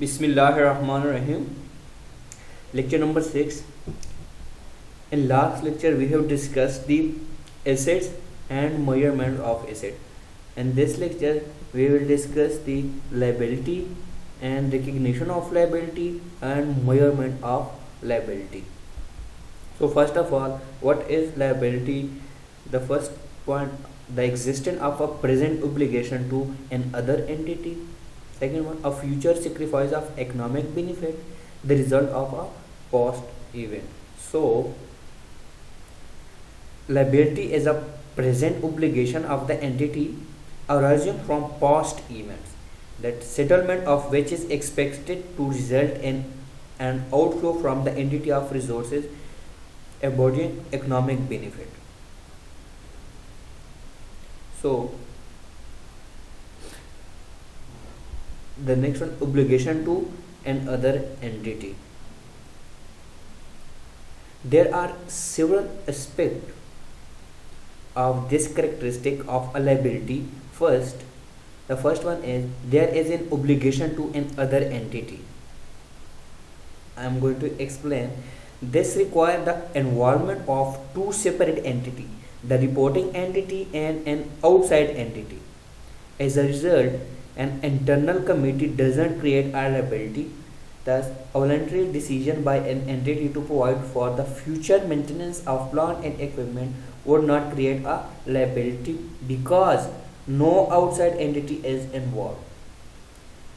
Bismillahirrahmanirrahim. Lecture number 6. In last lecture we have discussed the assets and measurement of asset. In this lecture we will discuss the liability and recognition of liability and measurement of liability. So first of all, what is liability? The first point, the existence of a present obligation to an other entity. Second one, a future sacrifice of economic benefit, the result of a past event. So liability is a present obligation of the entity arising from past events, that settlement of which is expected to result in an outflow from the entity of resources embodying economic benefit. So the next one, obligation to an other entity. There are several aspects of this characteristic of a liability. The first one is there is an obligation to an other entity. I am going to explain. This requires the involvement of two separate entities, the reporting entity and an outside entity. As a result, an internal committee doesn't create a liability. Thus, a voluntary decision by an entity to provide for the future maintenance of plant and equipment would not create a liability because no outside entity is involved.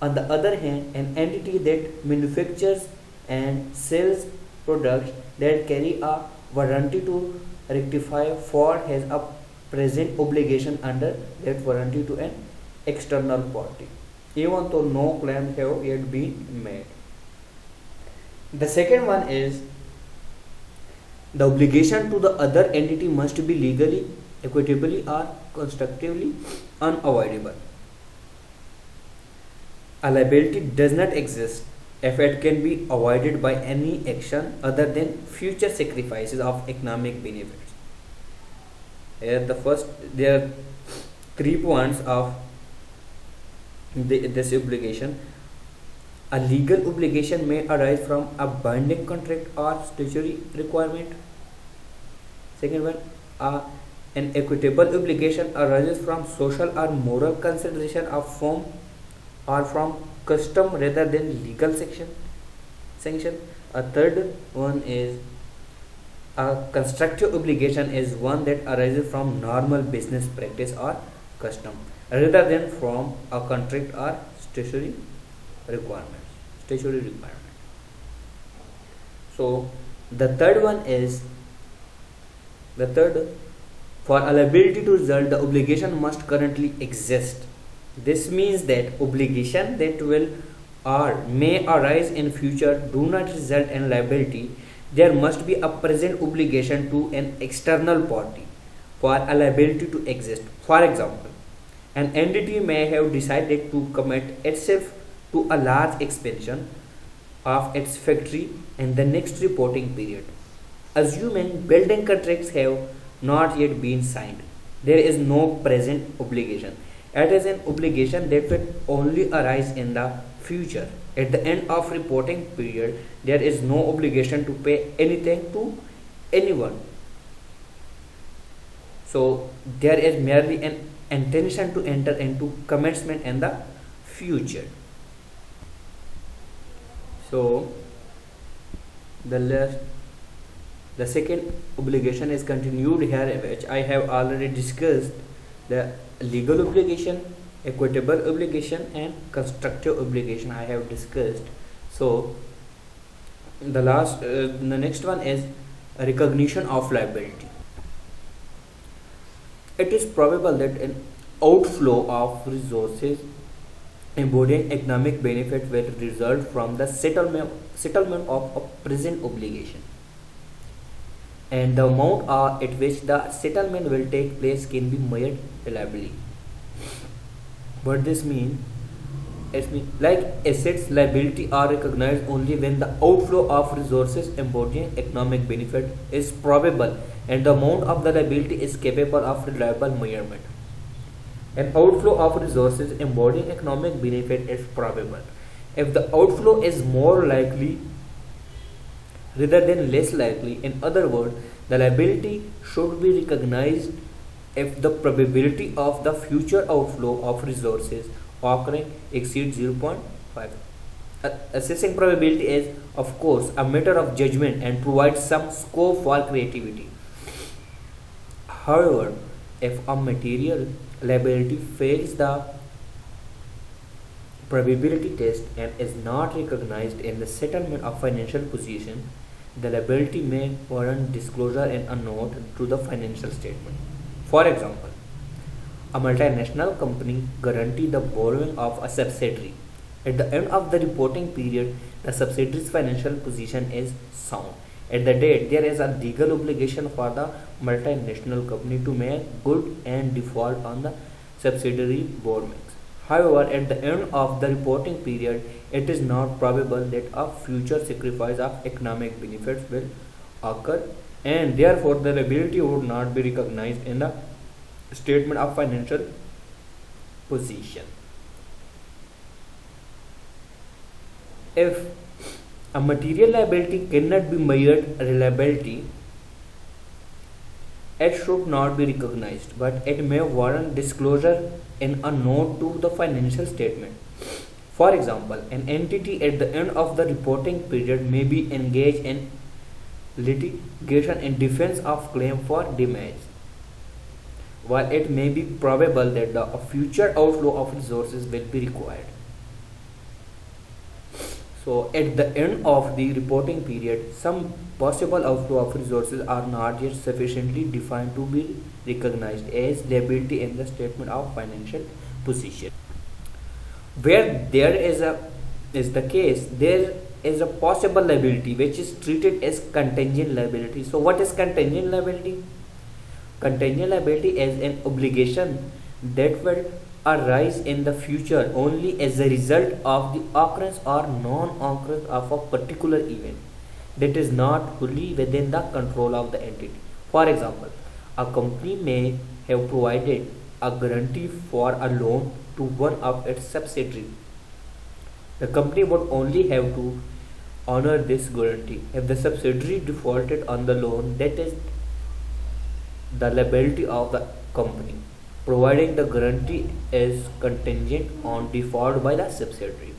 On the other hand, an entity that manufactures and sells products that carry a warranty to rectify fault has a present obligation under that warranty to an external party, even though no claims have yet been made. The second one is the obligation to the other entity must be legally, equitably, or constructively unavoidable. A liability does not exist if it can be avoided by any action other than future sacrifices of economic benefits. Here there are 3 points of this obligation. A legal obligation may arise from a binding contract or statutory requirement. Second one, an equitable obligation arises from social or moral consideration of form or from custom rather than legal sanction. A third one is a constructive obligation is one that arises from normal business practice or custom rather than from a contract or statutory requirement. So the third one is for a liability to result, the obligation must currently exist. This means that obligation that will or may arise in future do not result in liability. There must be a present obligation to an external party for a liability to exist. For example, an entity may have decided to commit itself to a large expansion of its factory in the next reporting period. Assuming building contracts have not yet been signed, there is no present obligation. It is an obligation that will only arise in the future. At the end of reporting period, there is no obligation to pay anything to anyone. So there is merely an intention to enter into commencement in the future. So the second obligation is continued here, which I have already discussed: the legal obligation, equitable obligation, and constructive obligation I have discussed. So the next one is recognition of liability. It is probable that an outflow of resources embodying economic benefit will result from the settlement of a present obligation, and the amount at which the settlement will take place can be measured reliably. What this means? It means like assets liability are recognized only when the outflow of resources embodying economic benefit is probable and the amount of the liability is capable of reliable measurement. An outflow of resources embodying economic benefit is probable if the outflow is more likely rather than less likely. In other words, the liability should be recognized if the probability of the future outflow of resources occurring exceeds 0.5. Assessing probability is, of course, a matter of judgment and provides some scope for creativity. However, if a material liability fails the probability test and is not recognized in the settlement of financial position, the liability may warrant disclosure in a note to the financial statement. For example, a multinational company guarantees the borrowing of a subsidiary. At the end of the reporting period, the subsidiary's financial position is sound. At the date, there is a legal obligation for the multinational company to make good and default on the subsidiary borrowings. However, at the end of the reporting period, it is not probable that a future sacrifice of economic benefits will occur, and therefore the liability would not be recognized in the statement of financial position. If a material liability cannot be measured reliability, it should not be recognized, but it may warrant disclosure in a note to the financial statement. For example, an entity at the end of the reporting period may be engaged in litigation in defense of claim for damage, while it may be probable that the future outflow of resources will be required. So, at the end of the reporting period, some possible outflow of resources are not yet sufficiently defined to be recognized as liability in the statement of financial position. Where there is the case, there is a possible liability which is treated as contingent liability. So, what is contingent liability? Contingent liability is an obligation that will arise in the future only as a result of the occurrence or non-occurrence of a particular event that is not fully within the control of the entity. For example, a company may have provided a guarantee for a loan to one of its subsidiaries. The company would only have to honor this guarantee. If the subsidiary defaulted on the loan, that is the liability of the company, providing the guarantee is contingent on default by the subsidiary.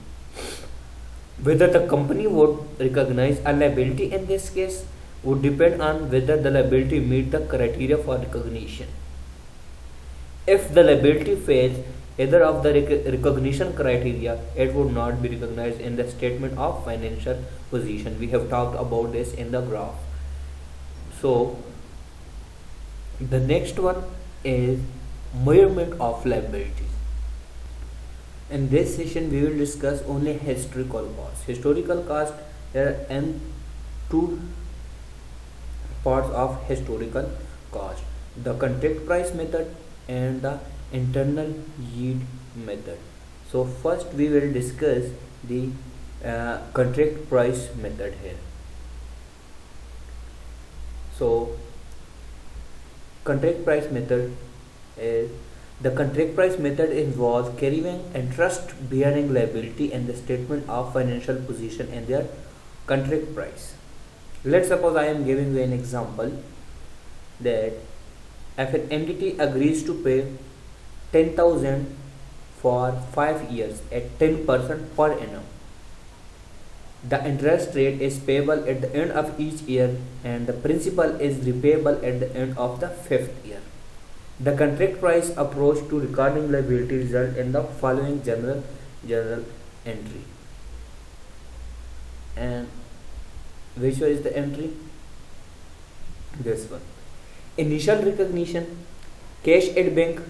Whether the company would recognize a liability in this case would depend on whether the liability meets the criteria for recognition. If the liability fails either of the recognition criteria, it would not be recognized in the statement of financial position. We have talked about this in the graph. So, the next one is measurement of liabilities. In this session, we will discuss only historical cost. Historical cost, there are two parts of historical cost: the contract price method and the internal yield method. So first we will discuss the contract price method here. So contract price method is the contract price method involves carrying interest bearing liability and the statement of financial position and their contract price. Let's suppose I am giving you an example that if an entity agrees to pay 10,000 for 5 years at 10% per annum, the interest rate is payable at the end of each year and the principal is repayable at the end of the 5th year. The contract price approach to recording liability result in the following journal entry. And which one is the entry? This one. Initial recognition, cash at bank,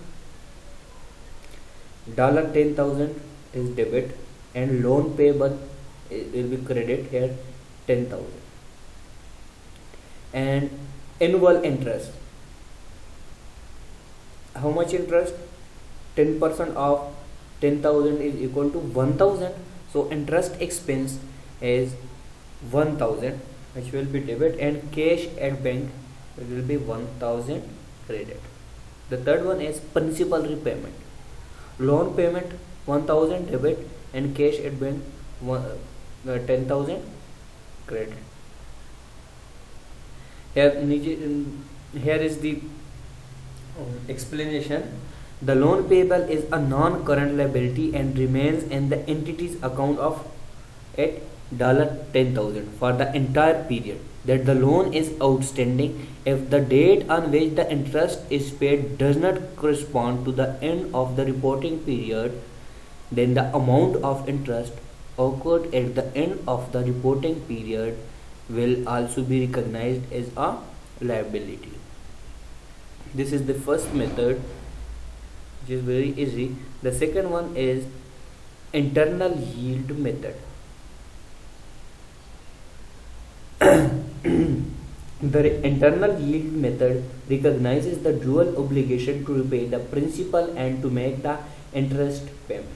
$10,000 is debit and loan payable will be credit here 10,000. And annual interest. How much interest? 10% of 10,000 is equal to 1,000. So interest expense is 1,000 which will be debit and cash at bank will be 1,000 credit. The third one is principal repayment. Loan payment 1,000 debit and cash at bank 10,000 credit. Here is the explanation. The loan payable is a non-current liability and remains in the entity's account of at $10,000 for the entire period that the loan is outstanding. If the date on which the interest is paid does not correspond to the end of the reporting period, then the amount of interest occurred at the end of the reporting period will also be recognized as a liability. This is the first method, which is very easy. The second one is internal yield method. The internal yield method recognizes the dual obligation to repay the principal and to make the interest payment.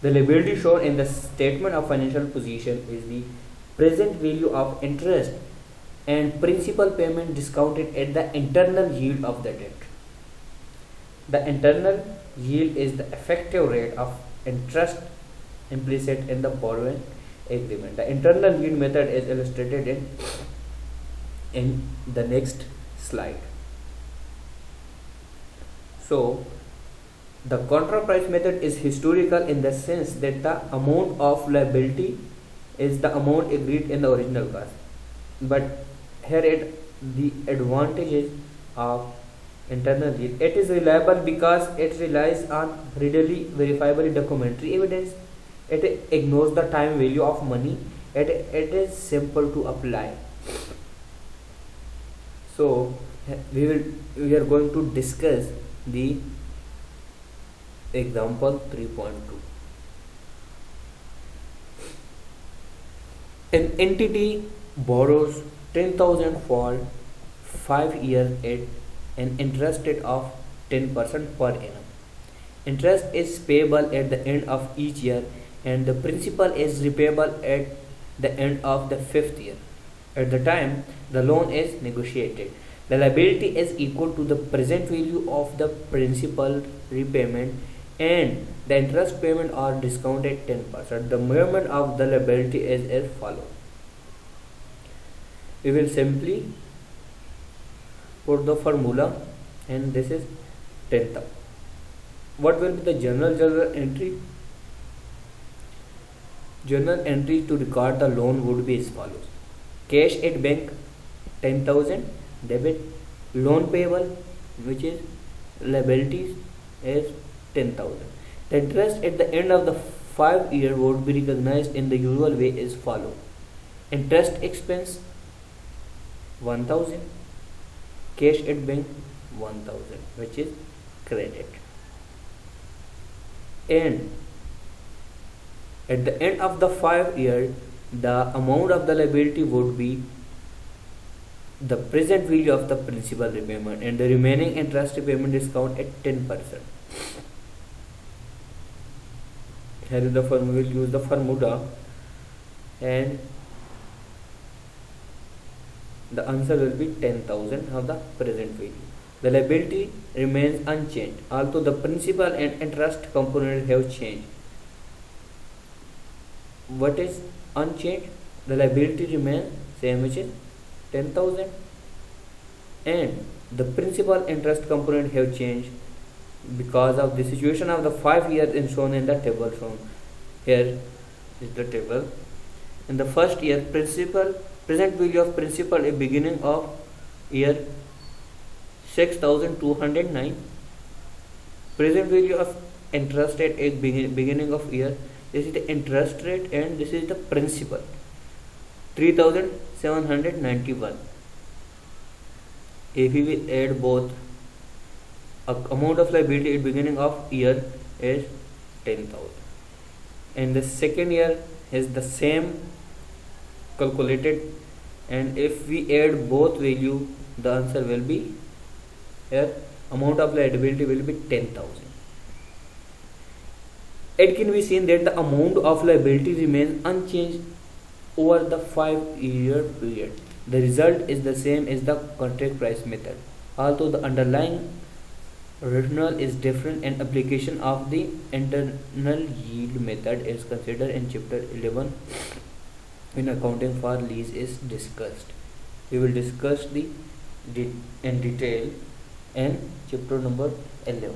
The liability shown in the statement of financial position is the present value of interest and principal payment discounted at the internal yield of the debt. The internal yield is the effective rate of interest implicit in the borrowing agreement. The internal yield method is illustrated in the next slide. So, the contra price method is historical in the sense that the amount of liability is the amount agreed in the original cost. But here the advantages of internal yield. It is reliable because it relies on readily verifiable documentary evidence. It ignores the time value of money. It is simple to apply. So we are going to discuss the example 3.2. An entity borrows 10,000 for 5 years at an interest rate of 10% per annum. Interest is payable at the end of each year and the principal is repayable at the end of the 5th year. At the time the loan is negotiated, the liability is equal to the present value of the principal repayment and the interest payment are discounted 10%. The movement of the liability is as follows. We will simply put the formula, and this is 10,000. What will be the journal entry? Journal entry to record the loan would be as follows. Cash at bank 10,000, debit. Loan payable, which is liabilities, is 10,000. The interest at the end of the 5 year would be recognized in the usual way as follows. Interest expense 1,000, cash at bank 1,000, which is credit. And at the end of the 5 year, the amount of the liability would be the present value of the principal repayment and the remaining interest repayment discount at 10%. Here is the formula. We will use the formula and the answer will be 10,000 of the present value. The liability remains unchanged, although the principal and interest component have changed. What is unchanged? The liability remains same, which is 10,000, and the principal interest component have changed because of the situation of the 5 years in shown in the table shown. Here is the table. In the first year, present value of principal at beginning of year 6,209. Present value of interest rate at beginning of year, this is the interest rate and this is the principal, 3,791. If we will add both, amount of liability at beginning of year is 10,000 and the second year is the same calculated, and if we add both value, the answer will be here amount of liability will be 10,000. It can be seen that the amount of liability remains unchanged over the 5 year period. The result is the same as the contract price method, although the underlying Original is different and application of the internal yield method is considered in chapter 11 in accounting for lease is discussed. We will discuss the in detail in chapter number 11.